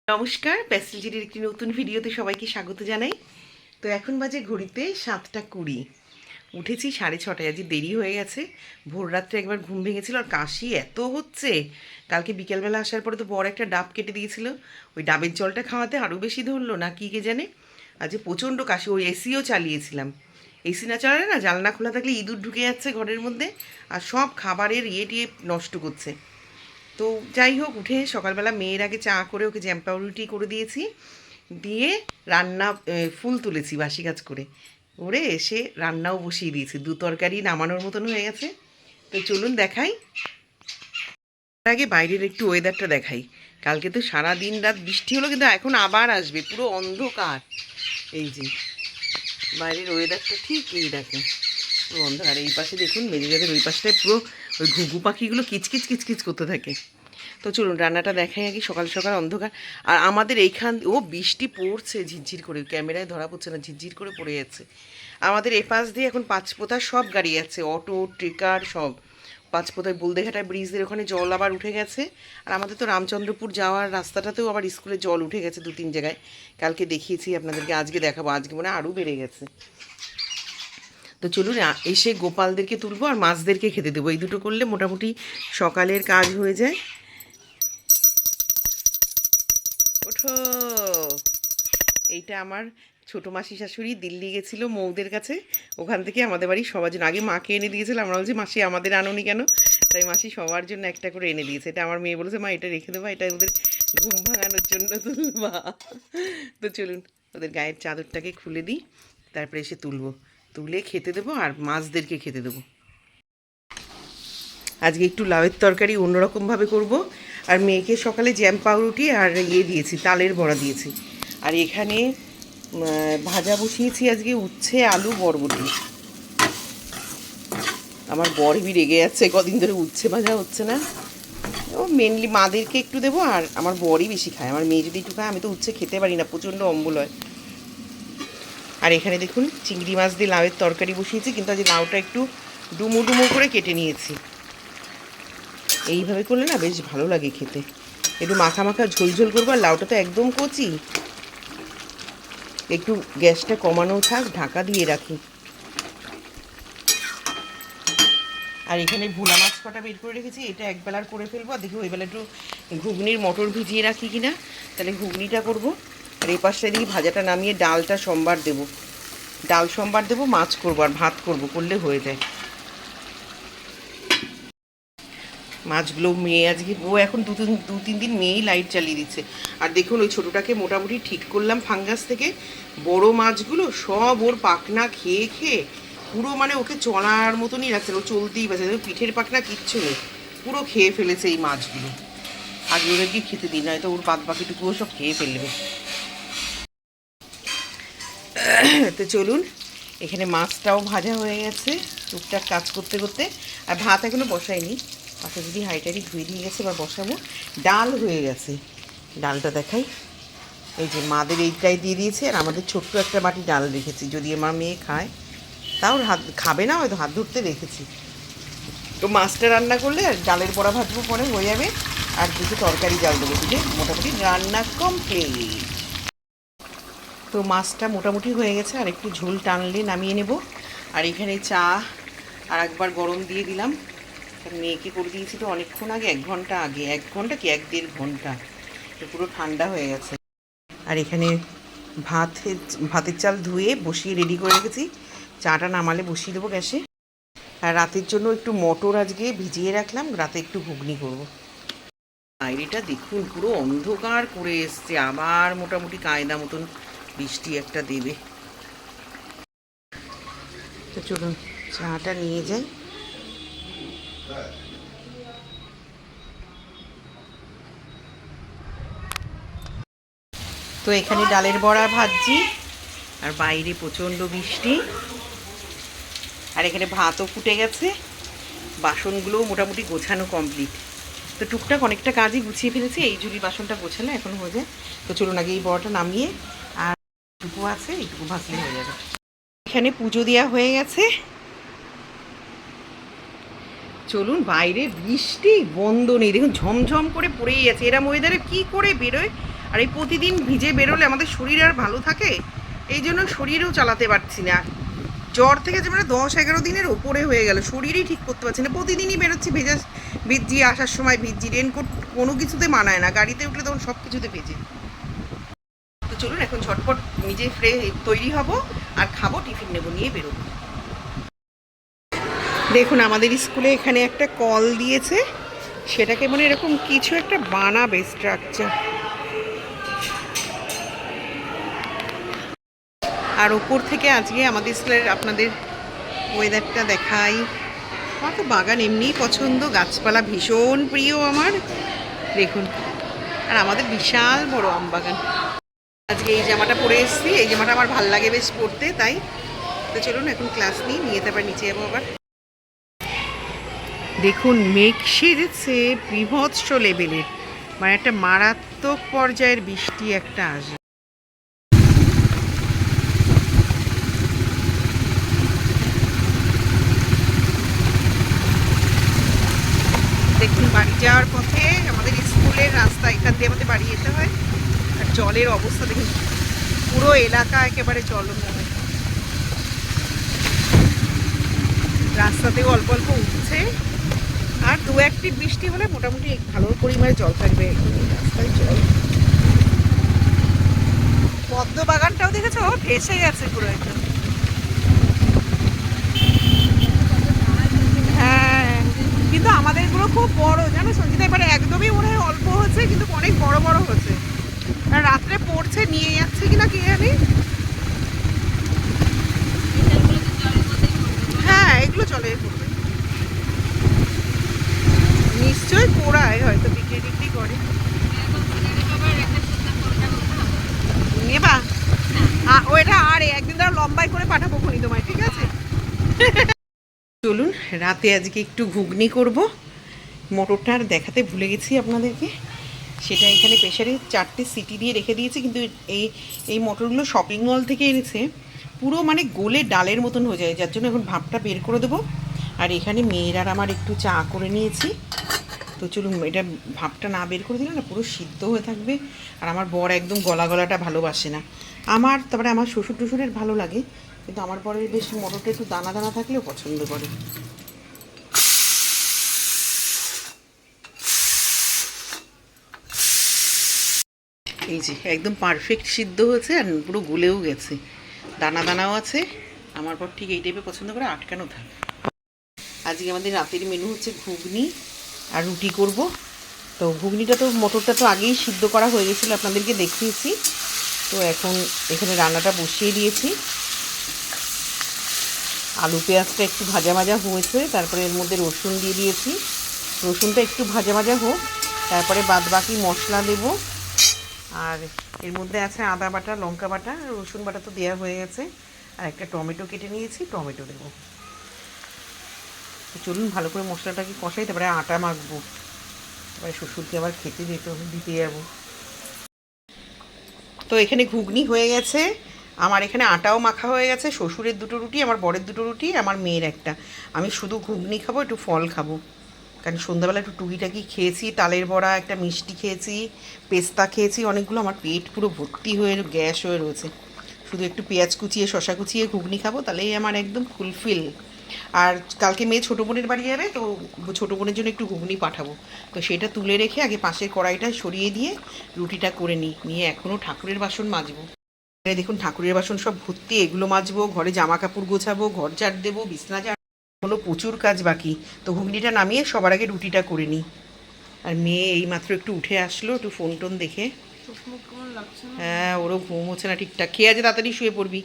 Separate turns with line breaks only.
নমস্কার, প্যাসেলজির একটি নতুন ভিডিওতে সবাইকে স্বাগত জানাই। তো এখন বাজে ঘড়িতে 7টা 20। উঠেছি 6:30, আজ দেরি হয়ে গেছে। ভোর রাত্রে একবার ঘুম ভেঙেছিল, আর কাশি এত হচ্ছে। কালকে বিকেলবেলা আসার পরে তো বড় একটা ডাব কেটে দিয়েছিল, ওই ডাবের জলটা খাওয়াতে আরও বেশি ধরলো না কি কে জানে। আজ প্রচণ্ড কাশি, ওই এসিও চালিয়েছিলাম। এসি না চালালে না, জানলা খোলা থাকলে ইঁদুর ঢুকে যাচ্ছে ঘরের মধ্যে, আর সব খাবারের টিয়ে নষ্ট করছে। তো যাই হোক, উঠে সকালবেলা মেয়ের আগে চা করে ওকে জ্যাম পাউরুটি করে দিয়েছি, দিয়ে রান্না ফুল তুলেছি বাসি কাজ করে ওরে এসে রান্নাও বসিয়ে দিয়েছি। দু তরকারি নামানোর মতন হয়ে গেছে। তো চলুন দেখাই। তার আগে বাইরের একটু ওয়েদারটা দেখাই। কালকে তো সারা দিন রাত বৃষ্টি হলো, কিন্তু এখন আবার আসবে, পুরো অন্ধকার। এই যে বাইরের ওয়েদারটা ঠিক এই দেখেন, পুরো অন্ধকার। এই পাশে দেখুন মেরিজাদের ওই পাশটায় পুরো ওই ঘুঘু পাখিগুলো কিচকিচ কিচকিচ করতে থাকে। তো চলুন রান্নাটা দেখাই আগে। সকাল সকাল অন্ধকার, আর আমাদের এইখান বৃষ্টি পড়ছে ঝিরঝির করে, ক্যামেরায় ধরা পড়ছে না, ঝিরঝির করে পড়ে যাচ্ছে। আমাদের এপাশ দিয়ে এখন পাঁচপোতার সব গাড়ি যাচ্ছে, অটো ট্রেকার সব। পাঁচপোতায় বলদেঘাটায় ব্রিজের ওখানে জল আবার উঠে গেছে। আর আমাদের তো রামচন্দ্রপুর যাওয়ার রাস্তাটাতেও আবার স্কুলে জল উঠে গেছে 2-3 জায়গায়। কালকে দেখিয়েছি আপনাদেরকে, আজকে দেখাবো। আজকে মনে হয় আরও বেড়ে গেছে। তো চলুন এসে গোপালদেরকে তুলবো আর মাছদেরকে খেতে দেবো। এই দুটো করলে মোটামুটি সকালের কাজ হয়ে যায়। ওঠো, এইটা আমার ছোটো মাসি শাশুড়ি দিল্লি গেছিলো মৌদের কাছে, ওখান থেকে আমাদের বাড়ি সবার জন্য আগে মাকে এনে দিয়েছিল। আমরা বলছি মাসি আমাদের আনোনি কেন, তাই মাসি সবার জন্য একটা করে এনে দিয়েছে। এটা আমার মেয়ে বলেছে মা এটা রেখে দেবা, এটা ওদের ঘুম ভাঙানোর জন্য তুলবা। তো চলুন ওদের গায়ের চাদরটাকে খুলে দিই, তারপরে এসে তুলে খেতে দেবো আর মাছদেরকে খেতে দেবো। আজকে একটু লাউয়ের তরকারি অন্যরকমভাবে করব। আর মেয়েকে সকালে জ্যাম পাউরুটি আর দিয়েছি, তালের বড়া দিয়েছি। আর এখানে ভাজা বসিয়েছি আজকে উচ্ছে আলু বরবটি। আমার বরবি রেগে যাচ্ছে, কদিন ধরে উচ্ছে ভাজা হচ্ছে না। ও মেনলি মাদেরকে একটু দেবো, আর আমার বরই বেশি খায়। আমার মেয়ে যদি একটু খায়, আমি তো উচ্ছে খেতে পারি না, প্রচণ্ড অম্বল হয়। আর এখানে দেখুন চিংড়ি মাছ দিয়ে লাউয়ের তরকারি বসিয়েছি, কিন্তু আজ লাউটা একটু ডুমো ডুমো করে কেটে নিয়েছি। এইভাবে করলে না বেশ ভালো লাগে খেতে, একটু মাখা মাখা ঝোলঝোল করবো। আর লাউটা তো একদম কচি, একটু গ্যাসটা কমানো থাক, ঢাকা দিয়ে রাখি। আর এখানে ভোলা মাছ কটা বের করে রেখেছি, এটা একবেলার করে ফেলবো। আর দেখি ওই বেলা একটু ঘুগনির মটর ভিজিয়ে রাখি কিনা, তাহলে ঘুগনিটা করবো। আর এই পাশটা দিকে ভাজাটা নামিয়ে ডালটা সোমবার দেবো, ডাল সোমবার দেবো, মাছ করবো আর ভাত করবো, করলে হয়ে যায়। মাছগুলো মেয়ে আজকে এখন 2-3 দিন মেয়েই লাইট চালিয়ে দিচ্ছে। আর দেখুন ওই ছোটোটাকে মোটামুটি ঠিক করলাম ফাঙ্গাস থেকে। বড় মাছগুলো সব ওর পাখনা খেয়ে খেয়ে পুরো মানে ওকে চলার মতনই রাখছে, ও চলতেই পারছে, পিঠের পাখনা কিচ্ছু নেই, পুরো খেয়ে ফেলেছে এই মাছগুলো। আগে ওদেরকে খেতে দিই, নয়তো ওর বাদ বাকিটুকুও সব খেয়ে ফেলবে। তো চলুন, এখানে মাছটাও ভাজা হয়ে গেছে টুকটাক কাজ করতে করতে। আর ভাত এখনও বসাইনি, পাশে যদি হাইটারি ধুয়ে দিয়ে গেছে, এবার বসাবো। ডাল হয়ে গেছে, ডালটা দেখাই। এই যে মাদের এইটাই দিয়ে দিয়েছে, আর আমাদের ছোট্ট একটা বাটি ডাল রেখেছি, যদি আমার মেয়ে খায়। তাও হাত খাবে না, হয়তো হাত ধরতে রেখেছি। তো মাছটা রান্না করলে আর ডালের বড়া ভাজবো, পরে হয়ে যাবে। আর দুটো তরকারি জাল দেবো, বুঝে মোটামুটি রান্না কমপ্লিট। তো মাছটা মোটামুটি হয়ে গেছে, আর একটু ঝোল টানলে নামিয়ে নেব। আর এখানে চা আর একবার গরম দিয়ে দিলাম। মেয়েকে করে দিয়েছি তো অনেকক্ষণ আগে, 1 ঘন্টা আগে, 1 ঘন্টা কি 1-1.5 ঘন্টা, তো পুরো ঠান্ডা হয়ে গেছে। আর এখানে ভাতের চাল ধুয়ে বসিয়ে রেডি করে রেখেছি, চাটা নামালে বসিয়ে দেবো গ্যাসে। আর রাতের জন্য একটু মটর আজকে ভিজিয়ে রাখলাম, রাতে একটু ঘুগনি করব। বাইরেটা দেখুন পুরো অন্ধকার করে এসছে, আবার মোটামুটি কায়দা মতন বৃষ্টি একটা দেবে। তো চলুন চাটা নিয়ে যাই। তো এখানে ডালের বড়া ভাজছি, আর বাইরে প্রচণ্ড বৃষ্টি। আর এখানে ভাতও ফুটে গেছে, বাসনগুলোও মোটামুটি গোছানো কমপ্লিট। তো টুকটাক অনেকটা কাজই গুছিয়ে ফেলেছি, এই ঝুড়ি বাসনটা গোছানো এখন হয়ে যায়। তো চলুন আগে এই বড়াটা নামিয়ে, আর এইটুকু আছে এইটুকু ভাজলে হয়ে যাবে। এখানে পুজো দেওয়া হয়ে গেছে। চলুন, বাইরে বৃষ্টি বন্ধ নেই, দেখুন ঝমঝম করে পড়েই আছে। এরম ওয়েদারে কী করে বেরোয় আর এই প্রতিদিন ভিজে বেরোলে আমাদের শরীর আর ভালো থাকে, এই জন্য শরীরেও চালাতে পারছি না। জ্বর থেকে যে মানে 10-11 দিনের ওপরে হয়ে গেল, শরীরই ঠিক করতে পারছি না। প্রতিদিনই বেরোচ্ছি ভিজছি, আসার সময় ভিজছি, রেনকোট কোনো কিছুতে মানায় না, গাড়িতে উঠলে তখন সব কিছুতে ভেজে। তো চলুন এখন ঝটপট নিজে তৈরি হব আর খাবো, টিফিন নেবো, নিয়ে বেরোবো। দেখুন আমাদের স্কুলে এখানে একটা কল দিয়েছে, সেটাকে মানে এরকম কিছু একটা বানাবে স্ট্রাকচার। আর ওপর থেকে আজকে আমাদের স্কুলের আপনাদের ওয়েদারটা দেখাই। আমার তো বাগান এমনিই পছন্দ, গাছপালা ভীষণ প্রিয় আমার। দেখুন, আর আমাদের বিশাল বড় আম বাগান। আজকে এই জামাটা পরে এসেছি, এই জামাটা আমার ভাল লাগে বেশ পরতে, তাই। তো চলুন এখন ক্লাস নিয়ে তারপর নিচে যাবো আবার। দেখুন মেঘ সেজেছে বীভৎস লেভেলের, মানে একটা মারাত্মক পর্যায়ের বৃষ্টি একটা আসবে। দেখুন বাড়ি যাওয়ার পথে আমাদের স্কুলের রাস্তা, এখান দিয়ে আমাদের বাড়ি যেতে হয়। আর জলের অবস্থা দেখুন, পুরো এলাকা একেবারে জলময়। রাস্তাতেও অল্প অল্প উঠছে, আর 2-1টি বৃষ্টি হলে মোটামুটি ভালো পরিমাণে জল থাকবে রাস্তায়। জল, পদ্ম বাগানটাও দেখেছো ভেসে গেছে পুরো একদম। হ্যাঁ, কিন্তু আমাদেরগুলো খুব বড় জানো সঞ্জিতা, এবারে একদমই মনে হয় অল্প হচ্ছে, কিন্তু অনেক বড় বড় হচ্ছে। আর রাত্রে পড়ছে, নিয়ে যাচ্ছে কিনা কে জানি। হ্যাঁ এগুলো চলে পড়বে নিশ্চয়ই, পোড়ায় হয়তো, বিক্রি টিক্রি করে। নেবা ওইটা, আর একদিন ধর লম্বাই করে পাঠাবো খনি তোমায়, ঠিক আছে। চলুন রাতে আজকে একটু ঘুগনি করব। মটরটা আর দেখাতে ভুলে গেছি আপনাদেরকে, সেটা এখানে প্রেশারে 4টে সিটি দিয়ে রেখে দিয়েছি। কিন্তু এই মটরগুলো শপিং মল থেকে এনেছে, পুরো মানে গোলে ডালের মতন হয়ে যায়, যার জন্য এখন ভাপটা বের করে দেবো। আর এখানে মেয়ের আর আমার একটু চা করে নিয়েছি। তো চলুন, এটা ভাপটা না বের করে দিলে না পুরো সিদ্ধ হয়ে থাকবে। আর আমার বর একদম গলাটা ভালোবাসে না। তারপরে আমার শ্বশুর টশুরের ভালো লাগে, কিন্তু আমার বরের বেশ মটরটা একটু দানা দানা থাকলেও পছন্দ করে। এই যে একদম পারফেক্ট সিদ্ধ হয়েছে, আর পুরো গলেও গেছে, দানা দানাও আছে। আমার পর ঠিক এই টাইপের পছন্দ করে, আটকানো থাকে। আজকে আমাদের রাতের মেনু হচ্ছে ঘুগনি আর রুটি করব। তো ঘুগনিটা তো মটরটা তো আগেই সিদ্ধ করা হয়ে গেছিলো, আপনাদেরকে দেখিয়েছি। তো এখন এখানে রান্নাটা বসিয়ে দিয়েছি। আলু পেঁয়াজটা একটু ভাজা ভাজা হয়েছে, তারপরে এর মধ্যে রসুন দিয়ে দিয়েছি। রসুনটা একটু ভাজা ভাজা হোক, তারপরে বাদবাকি মশলা দেব। আর এর মধ্যে আছে আদা বাটা, লঙ্কা বাটা, রসুন বাটা তো দেওয়া হয়ে গেছে। আর একটা টমেটো কেটে নিয়েছি, টমেটো দেবো। তো চলুন ভালো করে মশলাটাকে কষাই, তারপরে আটা মাখবো, তারপরে শ্বশুরকে আবার খেতে দিতে যাবো। তো এখানে ঘুগনি হয়ে গেছে, আমার এখানে আটাও মাখা হয়ে গেছে। শ্বশুরের 2টো রুটি, আমার বরের 2টো রুটি, আমার মেয়ের একটা। আমি শুধু ঘুগনি খাবো, একটু ফল খাবো, কারণ সন্ধ্যাবেলা একটু টুকিটাকি খেয়েছি, তালের বড়া, একটা মিষ্টি খেয়েছি, পেস্তা খেয়েছি অনেকগুলো। আমার পেট পুরো ভর্তি হয়ে গ্যাস হয়ে রয়েছে। শুধু একটু পেঁয়াজ কুচিয়ে, শশা কুচিয়ে ঘুগনি খাবো, তাহলেই আমার একদম ফুলফিল। আর কালকে মেয়ে ছোটো বোনের বাড়ি যাবে, তো ছোটো বোনের জন্য একটু ঘুগনি পাঠাবো। তো সেটা তুলে রেখে আগে পাশের কড়াইটা সরিয়ে দিয়ে রুটিটা করে নিয়ে এখনও ঠাকুরের বাসন মাজবো। দেখুন ঠাকুরের বাসন সব ভর্তি, এগুলো মাজবো, ঘরে জামা কাপড় গোছাবো, ঘর ঝাড় দেবো, বিছনা ঝাড়, হলো প্রচুর কাজ বাকি। তো ঘুগনিটা নামিয়ে সবার আগে রুটিটা করে নিই। আর মেয়ে এইমাত্র একটু উঠে আসলো, একটু ফোন টোন দেখে। হ্যাঁ, ওরও ঘুম হচ্ছে না ঠিকঠাক, খেয়ে আছে, তাড়াতাড়ি শুয়ে পড়বি।